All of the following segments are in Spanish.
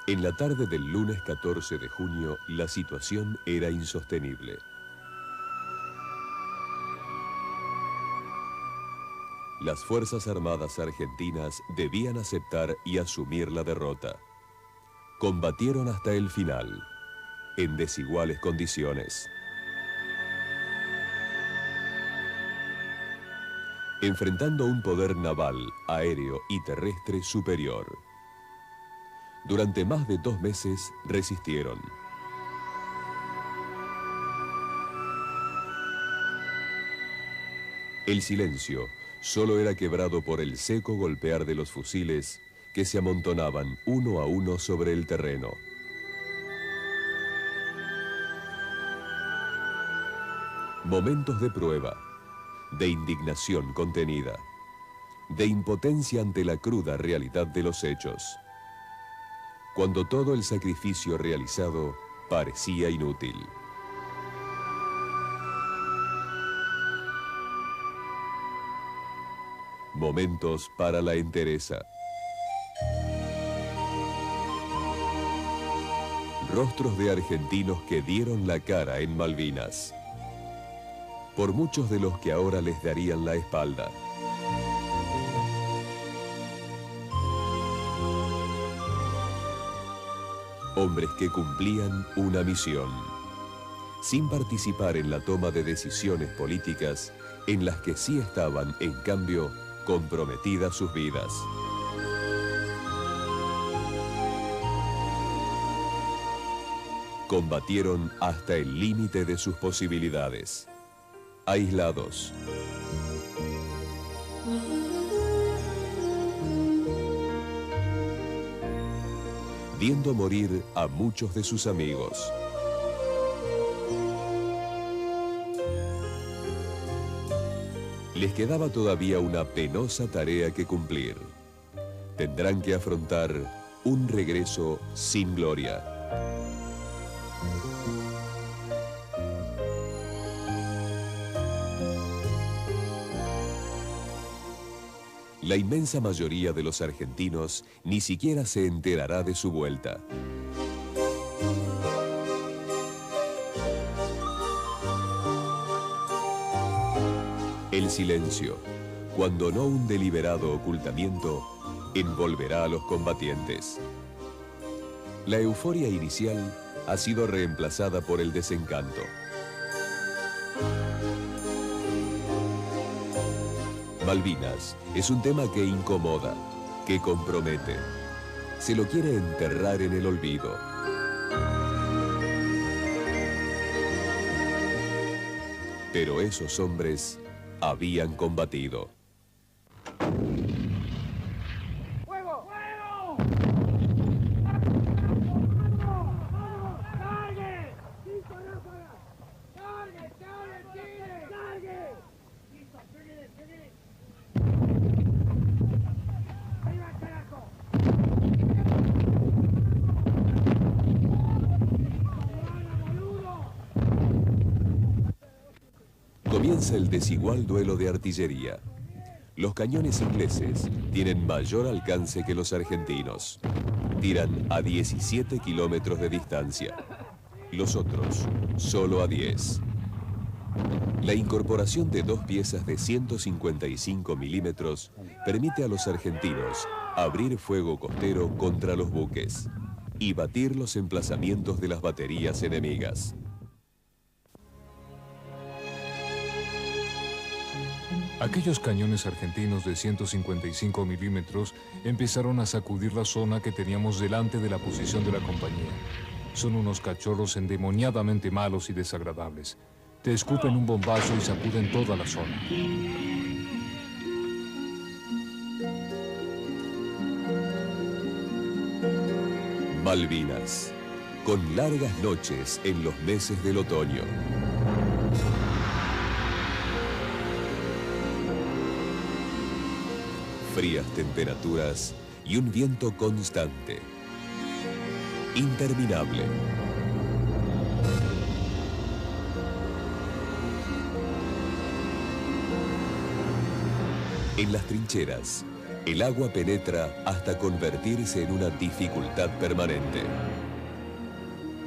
En la tarde del lunes 14 de junio, la situación era insostenible. Las Fuerzas Armadas argentinas debían aceptar y asumir la derrota. Combatieron hasta el final, en desiguales condiciones. Enfrentando un poder naval, aéreo y terrestre superior. Durante más de 2 meses resistieron. El silencio solo era quebrado por el seco golpear de los fusiles que se amontonaban uno a uno sobre el terreno. Momentos de prueba, de indignación contenida, de impotencia ante la cruda realidad de los hechos. Cuando todo el sacrificio realizado parecía inútil. Momentos para la entereza. Rostros de argentinos que dieron la cara en Malvinas. Por muchos de los que ahora les darían la espalda. Hombres que cumplían una misión, sin participar en la toma de decisiones políticas en las que sí estaban, en cambio, comprometidas sus vidas. Combatieron hasta el límite de sus posibilidades. Aislados. Viendo morir a muchos de sus amigos. Les quedaba todavía una penosa tarea que cumplir. Tendrán que afrontar un regreso sin gloria. La inmensa mayoría de los argentinos ni siquiera se enterará de su vuelta. El silencio, cuando no un deliberado ocultamiento, envolverá a los combatientes. La euforia inicial ha sido reemplazada por el desencanto. Malvinas es un tema que incomoda, que compromete. Se lo quiere enterrar en el olvido. Pero esos hombres habían combatido. ¡Fuego! ¡Fuego! ¡Cargue! ¡Listo, ráfaga! ¡Cargue, cargue, tire! ¡Cargue! ¡Listo, seguir, seguir! ¡Arriba, carajo! Comienza el desigual duelo de artillería. Los cañones ingleses tienen mayor alcance que los argentinos. Tiran a 17 kilómetros de distancia. Los otros, solo a 10. La incorporación de 2 piezas de 155 milímetros permite a los argentinos abrir fuego costero contra los buques y batir los emplazamientos de las baterías enemigas. Aquellos cañones argentinos de 155 milímetros empezaron a sacudir la zona que teníamos delante de la posición de la compañía. Son unos cachorros endemoniadamente malos y desagradables. Te escupen un bombazo y sacuden toda la zona. Malvinas, con largas noches en los meses del otoño. Frías temperaturas y un viento constante, interminable. En las trincheras, El agua penetra hasta convertirse en una dificultad permanente.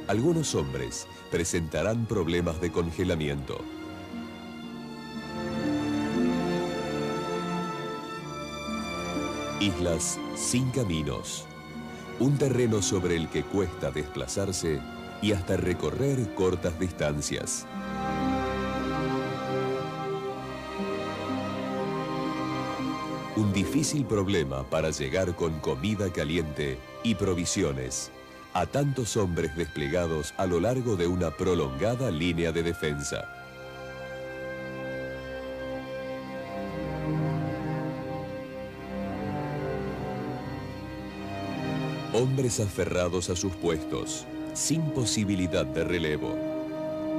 Algunos hombres presentarán problemas de congelamiento. Islas sin caminos. Un terreno sobre el que cuesta desplazarse y hasta recorrer cortas distancias. Un difícil problema para llegar con comida caliente y provisiones a tantos hombres desplegados a lo largo de una prolongada línea de defensa. Hombres aferrados a sus puestos, sin posibilidad de relevo,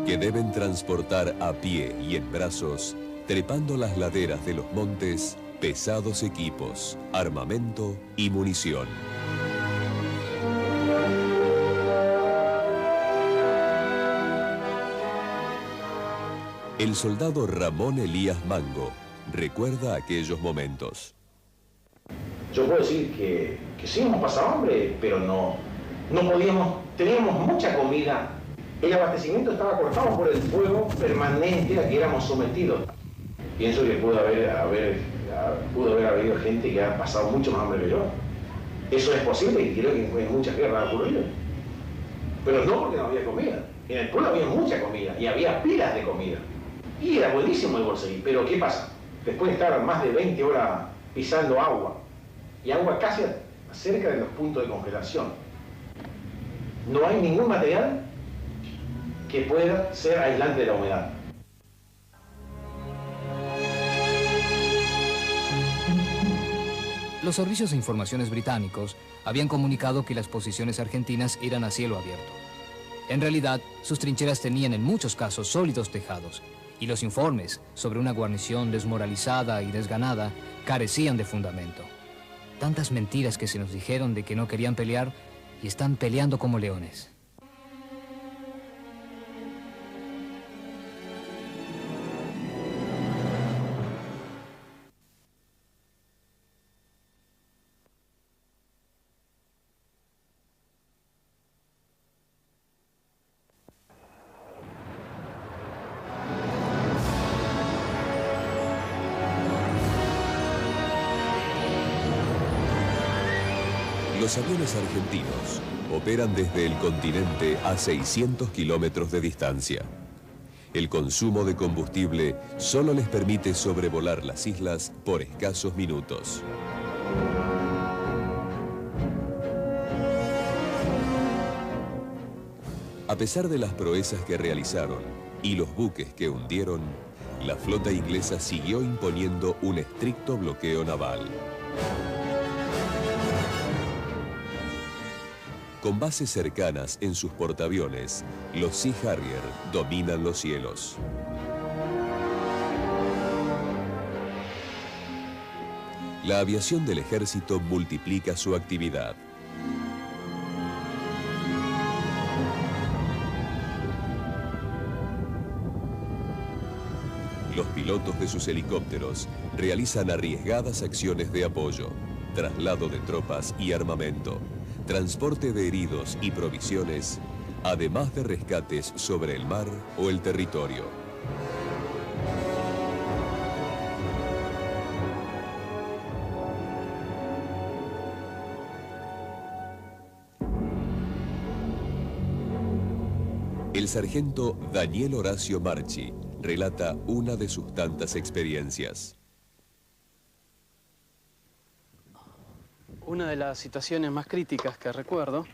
que deben transportar a pie y en brazos, trepando las laderas de los montes, pesados equipos, armamento y munición. El soldado Ramón Elías Mango recuerda aquellos momentos. Yo puedo decir que sí hemos pasado hambre, pero no podíamos, teníamos mucha comida. El abastecimiento estaba cortado por el fuego permanente a que éramos sometidos. Pienso que pudo haber habido gente que ha pasado mucho más hambre que yo. Eso es posible y creo que en muchas guerras ha ocurrido. Pero no porque no había comida. En el pueblo había mucha comida y había pilas de comida. Y era buenísimo el bolseguí. Pero ¿qué pasa? Después de estar más de 20 horas pisando agua, y agua casi cerca de los puntos de congelación, no hay ningún material que pueda ser aislante de la humedad. Los servicios de informaciones británicos habían comunicado que las posiciones argentinas eran a cielo abierto. En realidad, sus trincheras tenían en muchos casos sólidos tejados, y los informes sobre una guarnición desmoralizada y desganada carecían de fundamento. Tantas mentiras que se nos dijeron de que no querían pelear y están peleando como leones. Los aviones argentinos operan desde el continente a 600 kilómetros de distancia. El consumo de combustible solo les permite sobrevolar las islas por escasos minutos. A pesar de las proezas que realizaron y los buques que hundieron, la flota inglesa siguió imponiendo un estricto bloqueo naval. Con bases cercanas en sus portaaviones, los Sea Harrier dominan los cielos. La aviación del ejército multiplica su actividad. Los pilotos de sus helicópteros realizan arriesgadas acciones de apoyo, traslado de tropas y armamento, transporte de heridos y provisiones, además de rescates sobre el mar o el territorio. El sargento Daniel Horacio Marchi relata una de sus tantas experiencias. Una de las situaciones más críticas que recuerdo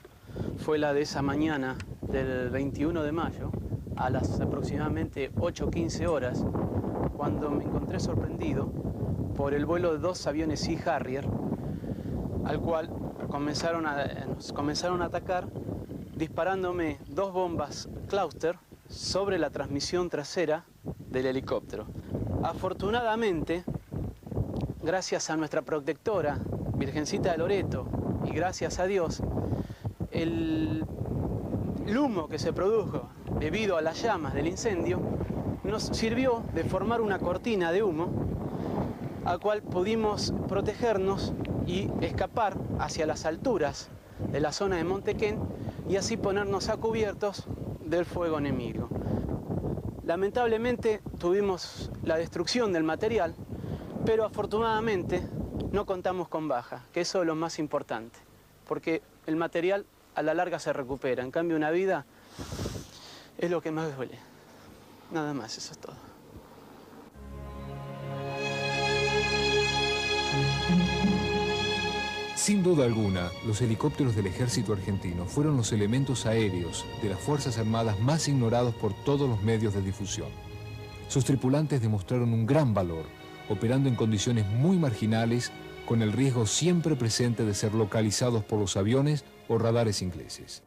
fue la de esa mañana del 21 de mayo, a las aproximadamente 8:15 horas, cuando me encontré sorprendido por el vuelo de 2 aviones Sea Harrier, al cual nos comenzaron a atacar disparándome 2 bombas Cluster sobre la transmisión trasera del helicóptero. Afortunadamente, gracias a nuestra protectora, Virgencita de Loreto, y gracias a Dios, el humo que se produjo debido a las llamas del incendio nos sirvió de formar una cortina de humo al cual pudimos protegernos y escapar hacia las alturas de la zona de Montequén y así ponernos a cubiertos del fuego enemigo. Lamentablemente tuvimos la destrucción del material, pero afortunadamente no contamos con baja, que eso es lo más importante, porque el material a la larga se recupera, en cambio una vida es lo que más duele. Nada más, eso es todo. Sin duda alguna, los helicópteros del ejército argentino fueron los elementos aéreos de las Fuerzas Armadas más ignorados por todos los medios de difusión. Sus tripulantes demostraron un gran valor, operando en condiciones muy marginales, con el riesgo siempre presente de ser localizados por los aviones o radares ingleses.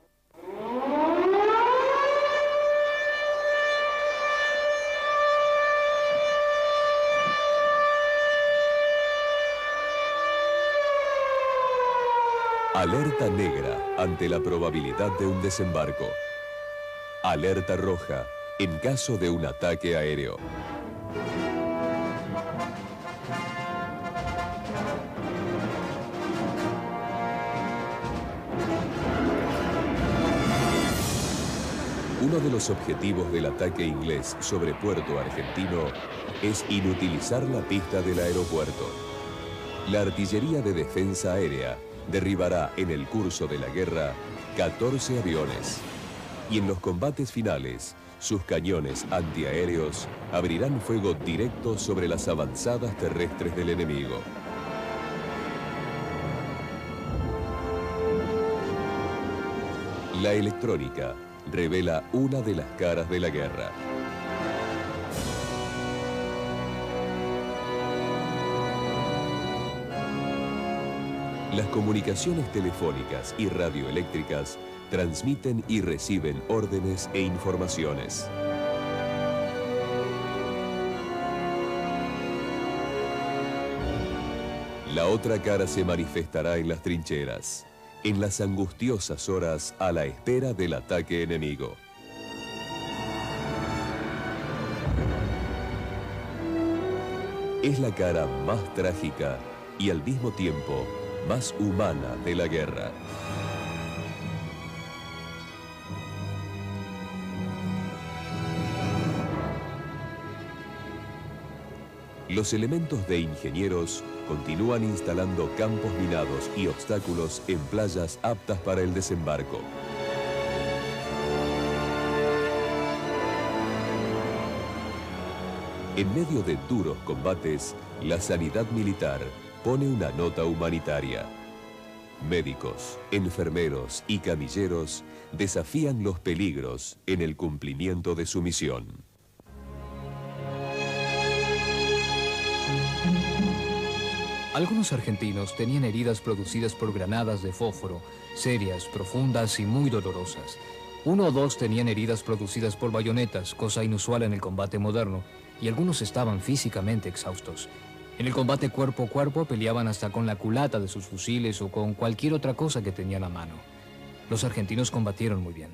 Alerta negra ante la probabilidad de un desembarco. Alerta roja en caso de un ataque aéreo. Uno de los objetivos del ataque inglés sobre puerto argentino es inutilizar la pista del aeropuerto. La artillería de defensa aérea derribará en el curso de la guerra 14 aviones y en los combates finales sus cañones antiaéreos abrirán fuego directo sobre las avanzadas terrestres del enemigo. La electrónica revela una de las caras de la guerra. Las comunicaciones telefónicas y radioeléctricas transmiten y reciben órdenes e informaciones. La otra cara se manifestará en las trincheras, en las angustiosas horas a la espera del ataque enemigo. Es la cara más trágica y al mismo tiempo más humana de la guerra. Los elementos de ingenieros continúan instalando campos minados y obstáculos en playas aptas para el desembarco. En medio de duros combates, la sanidad militar pone una nota humanitaria. Médicos, enfermeros y camilleros desafían los peligros en el cumplimiento de su misión. Algunos argentinos tenían heridas producidas por granadas de fósforo, serias, profundas y muy dolorosas. 1 o 2 tenían heridas producidas por bayonetas, cosa inusual en el combate moderno, y algunos estaban físicamente exhaustos. En el combate cuerpo a cuerpo peleaban hasta con la culata de sus fusiles o con cualquier otra cosa que tenían a mano. Los argentinos combatieron muy bien.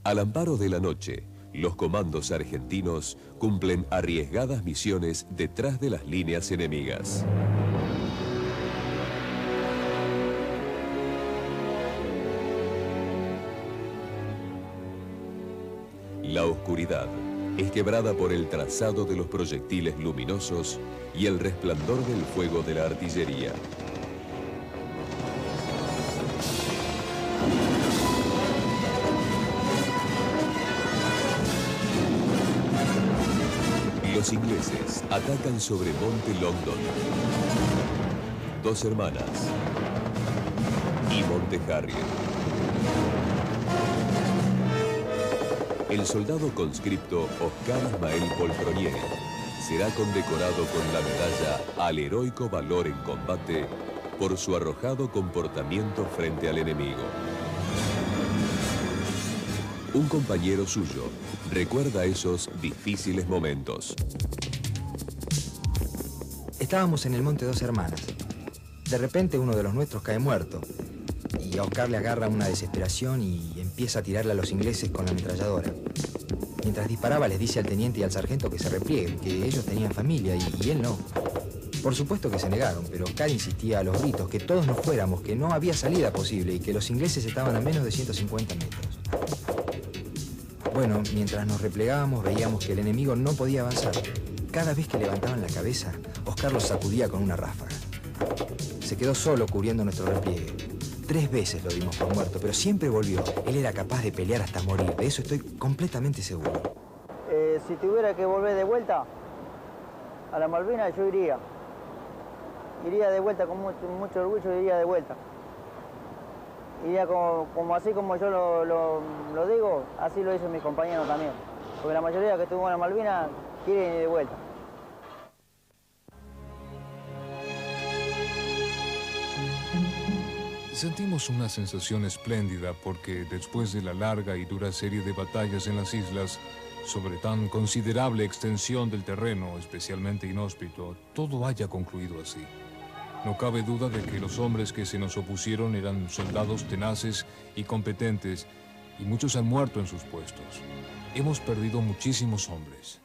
Al amparo de la noche, los comandos argentinos cumplen arriesgadas misiones detrás de las líneas enemigas. La oscuridad es quebrada por el trazado de los proyectiles luminosos y el resplandor del fuego de la artillería. Los ingleses atacan sobre Monte Longdon, Dos Hermanas y Monte Harriet. El soldado conscripto Oscar Ismael Poltronier será condecorado con la medalla al heroico valor en combate por su arrojado comportamiento frente al enemigo. Un compañero suyo recuerda esos difíciles momentos. Estábamos en el Monte Dos Hermanas. De repente uno de los nuestros cae muerto. Y a Oscar le agarra una desesperación y empieza a tirarle a los ingleses con la ametralladora. Mientras disparaba les dice al teniente y al sargento que se replieguen, que ellos tenían familia y él no. Por supuesto que se negaron, pero Oscar insistía a los gritos que todos nos fuéramos, que no había salida posible y que los ingleses estaban a menos de 150 metros. Bueno, mientras nos replegábamos veíamos que el enemigo no podía avanzar. Cada vez que levantaban la cabeza, Oscar los sacudía con una ráfaga. Se quedó solo cubriendo nuestro repliegue. 3 veces lo dimos por muerto, pero siempre volvió. Él era capaz de pelear hasta morir, de eso estoy completamente seguro. Si tuviera que volver de vuelta a la Malvinas, yo iría. Iría de vuelta con mucho orgullo, iría de vuelta. Iría así como yo lo digo, así lo dicen mis compañeros también. Porque la mayoría que estuvo en la Malvinas quieren ir de vuelta. Sentimos una sensación espléndida porque después de la larga y dura serie de batallas en las islas, sobre tan considerable extensión del terreno, especialmente inhóspito, todo haya concluido así. No cabe duda de que los hombres que se nos opusieron eran soldados tenaces y competentes, y muchos han muerto en sus puestos. Hemos perdido muchísimos hombres.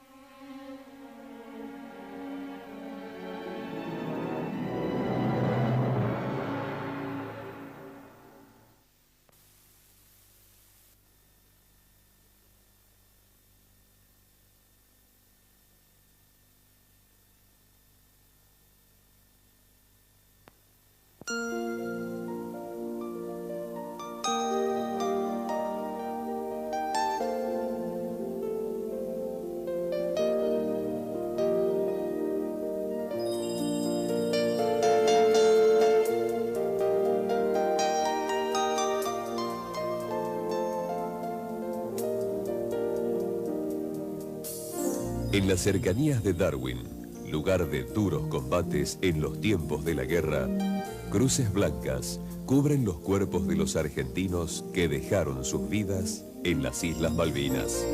En las cercanías de Darwin, lugar de duros combates en los tiempos de la guerra, cruces blancas cubren los cuerpos de los argentinos que dejaron sus vidas en las Islas Malvinas.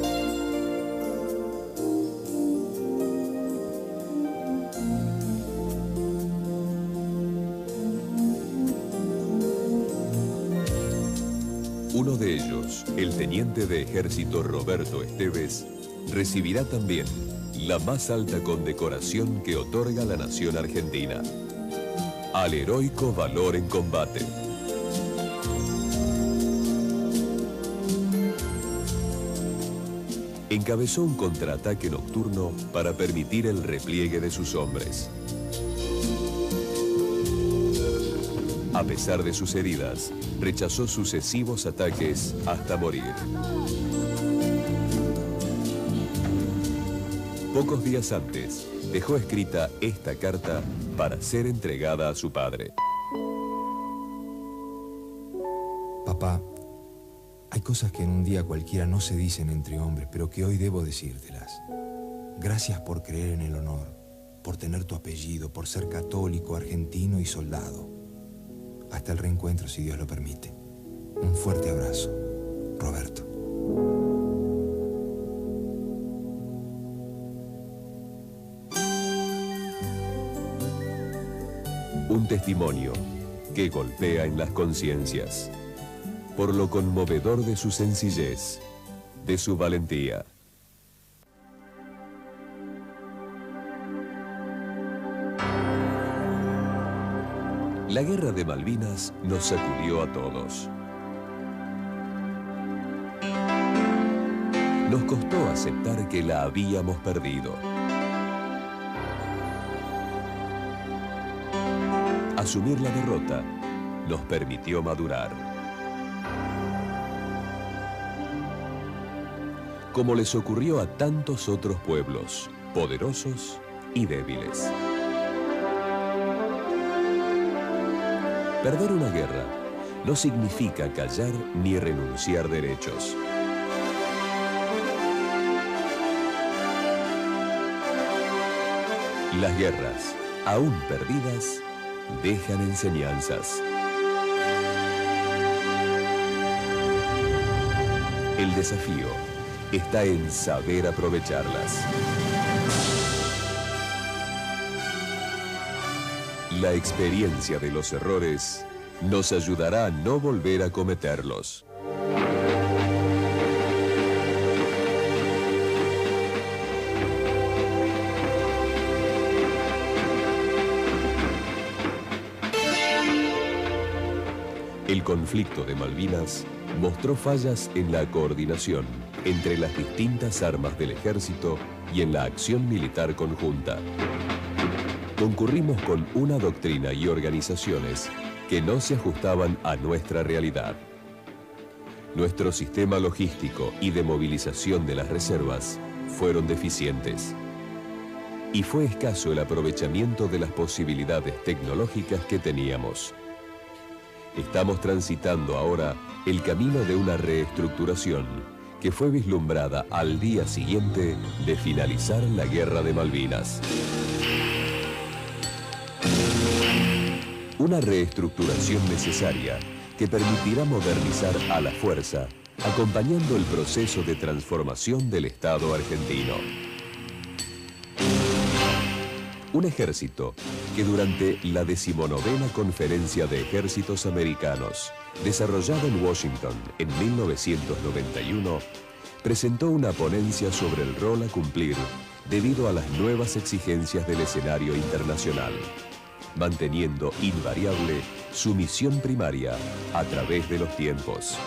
Uno de ellos, el teniente de ejército Roberto Esteves, recibirá también la más alta condecoración que otorga la nación argentina, al heroico valor en combate. Encabezó un contraataque nocturno para permitir el repliegue de sus hombres. A pesar de sus heridas, rechazó sucesivos ataques hasta morir. Pocos días antes, dejó escrita esta carta para ser entregada a su padre. Papá, hay cosas que en un día cualquiera no se dicen entre hombres, pero que hoy debo decírtelas. Gracias por creer en el honor, por tener tu apellido, por ser católico, argentino y soldado. Hasta el reencuentro, si Dios lo permite. Un fuerte abrazo, Roberto. Un testimonio que golpea en las conciencias, por lo conmovedor de su sencillez, de su valentía. La guerra de Malvinas nos sacudió a todos. Nos costó aceptar que la habíamos perdido. Asumir la derrota nos permitió madurar. Como les ocurrió a tantos otros pueblos, poderosos y débiles. Perder una guerra no significa callar ni renunciar derechos. Las guerras, aún perdidas, dejan enseñanzas. El desafío está en saber aprovecharlas. La experiencia de los errores nos ayudará a no volver a cometerlos. El conflicto de Malvinas mostró fallas en la coordinación entre las distintas armas del ejército y en la acción militar conjunta. Concurrimos con una doctrina y organizaciones que no se ajustaban a nuestra realidad. Nuestro sistema logístico y de movilización de las reservas fueron deficientes. Y fue escaso el aprovechamiento de las posibilidades tecnológicas que teníamos. Estamos transitando ahora el camino de una reestructuración que fue vislumbrada al día siguiente de finalizar la Guerra de Malvinas. Una reestructuración necesaria que permitirá modernizar a la fuerza, acompañando el proceso de transformación del Estado argentino. Un ejército que durante la 19ª Conferencia de Ejércitos Americanos, desarrollada en Washington en 1991, presentó una ponencia sobre el rol a cumplir debido a las nuevas exigencias del escenario internacional, manteniendo invariable su misión primaria a través de los tiempos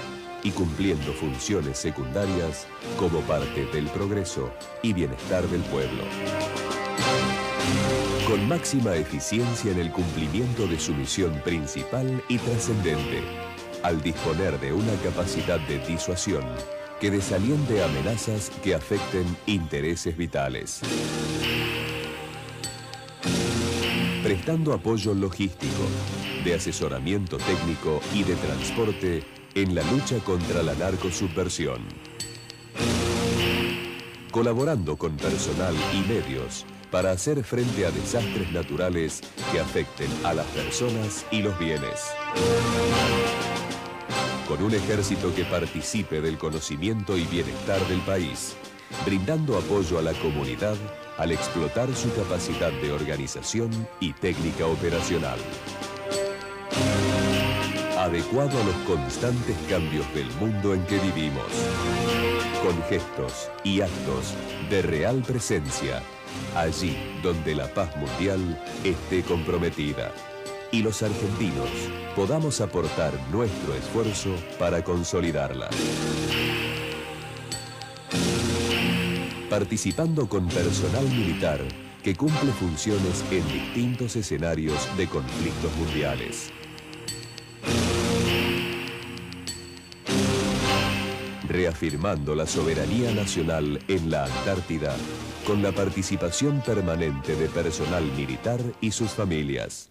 y cumpliendo funciones secundarias como parte del progreso y bienestar del pueblo. Con máxima eficiencia en el cumplimiento de su misión principal y trascendente, al disponer de una capacidad de disuasión que desaliente amenazas que afecten intereses vitales. Prestando apoyo logístico, de asesoramiento técnico y de transporte en la lucha contra la narcosubversión. Colaborando con personal y medios para hacer frente a desastres naturales que afecten a las personas y los bienes. Con un ejército que participe del conocimiento y bienestar del país, brindando apoyo a la comunidad al explotar su capacidad de organización y técnica operacional. Adecuado a los constantes cambios del mundo en que vivimos, con gestos y actos de real presencia, allí donde la paz mundial esté comprometida y los argentinos podamos aportar nuestro esfuerzo para consolidarla. Participando con personal militar que cumple funciones en distintos escenarios de conflictos mundiales. Reafirmando la soberanía nacional en la Antártida con la participación permanente de personal militar y sus familias.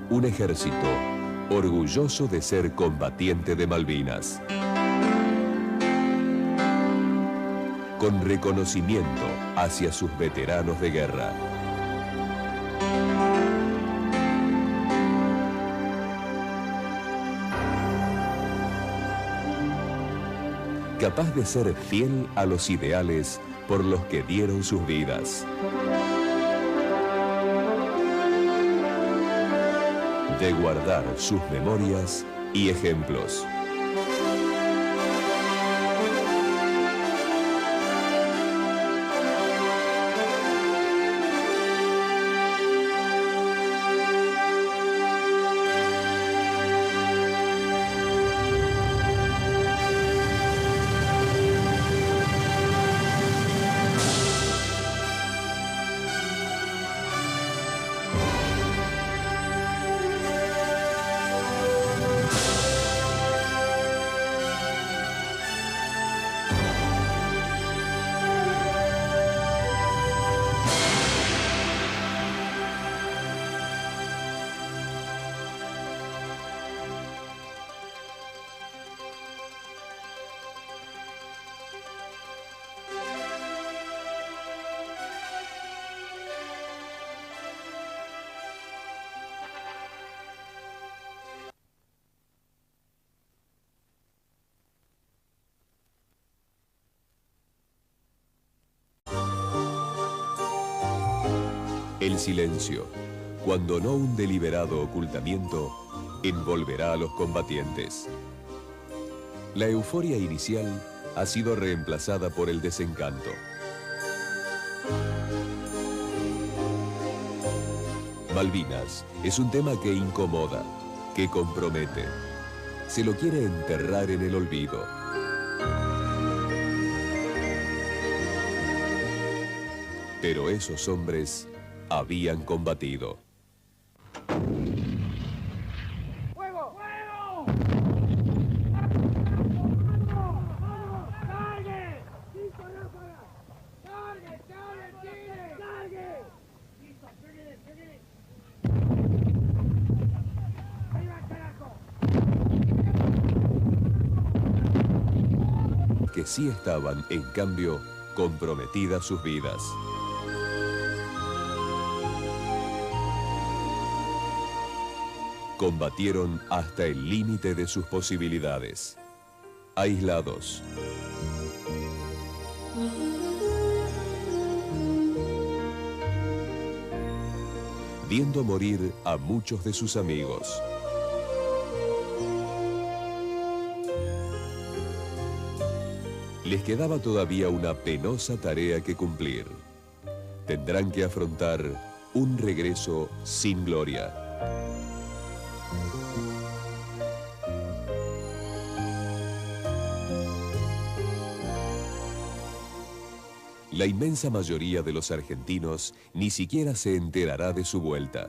Un ejército orgulloso de ser combatiente de Malvinas. Con reconocimiento hacia sus veteranos de guerra. Capaz de ser fiel a los ideales por los que dieron sus vidas. De guardar sus memorias y ejemplos. silencio, cuando no un deliberado ocultamiento, envolverá a los combatientes. La euforia inicial ha sido reemplazada por el desencanto. Malvinas es un tema que incomoda, que compromete. Se lo quiere enterrar en el olvido. Pero esos hombres habían combatido. ¡Fuego! ¡Fuego! ¡Vamos! ¡Cargue! ¡Listo, ráfaga! ¡Cargue! ¡Cargue! ¡Tire! ¡Cargue! ¡Listo! ¡Seguir! ¡Seguir! ¡Arriba, carajo! Que sí estaban, en cambio, comprometidas sus vidas. Combatieron hasta el límite de sus posibilidades. Aislados. Viendo morir a muchos de sus amigos. Les quedaba todavía una penosa tarea que cumplir. Tendrán que afrontar un regreso sin gloria. La inmensa mayoría de los argentinos ni siquiera se enterará de su vuelta.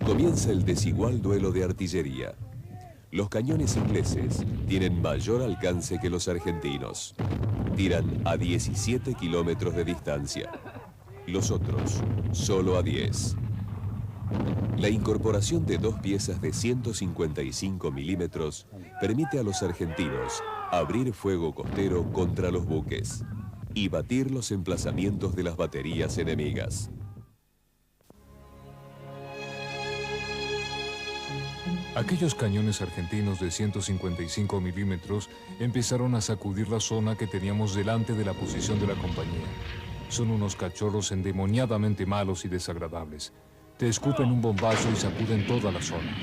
Comienza el desigual duelo de artillería. Los cañones ingleses tienen mayor alcance que los argentinos. Tiran a 17 kilómetros de distancia. Los otros, solo a 10. La incorporación de dos piezas de 155 milímetros permite a los argentinos abrir fuego costero contra los buques y batir los emplazamientos de las baterías enemigas. Aquellos cañones argentinos de 155 milímetros empezaron a sacudir la zona que teníamos delante de la posición de la compañía. Son unos cachorros endemoniadamente malos y desagradables. Te escupen un bombazo y sacuden toda la zona.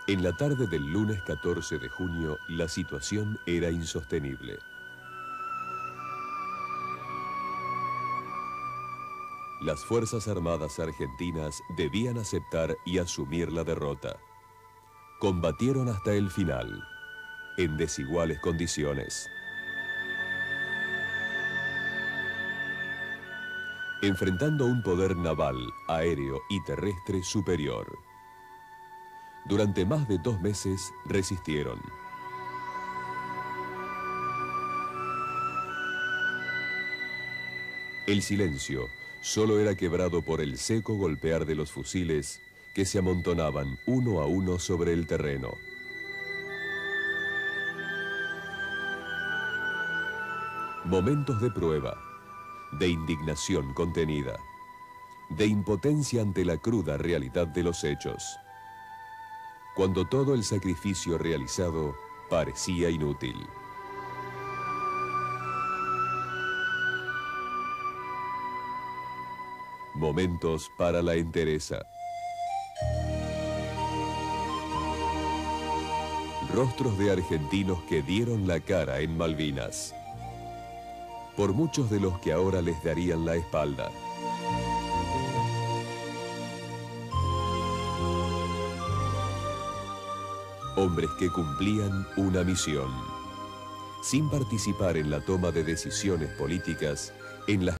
En la tarde del lunes 14 de junio, la situación era insostenible. Las Fuerzas Armadas argentinas debían aceptar y asumir la derrota. Combatieron hasta el final, en desiguales condiciones. Enfrentando un poder naval, aéreo y terrestre superior. Durante más de 2 meses resistieron. El silencio solo era quebrado por el seco golpear de los fusiles que se amontonaban uno a uno sobre el terreno. Momentos de prueba, de indignación contenida, de impotencia ante la cruda realidad de los hechos. Cuando todo el sacrificio realizado parecía inútil. Momentos para la entereza. Rostros de argentinos que dieron la cara en Malvinas. Por muchos de los que ahora les darían la espalda. Hombres que cumplían una misión, sin participar en la toma de decisiones políticas en las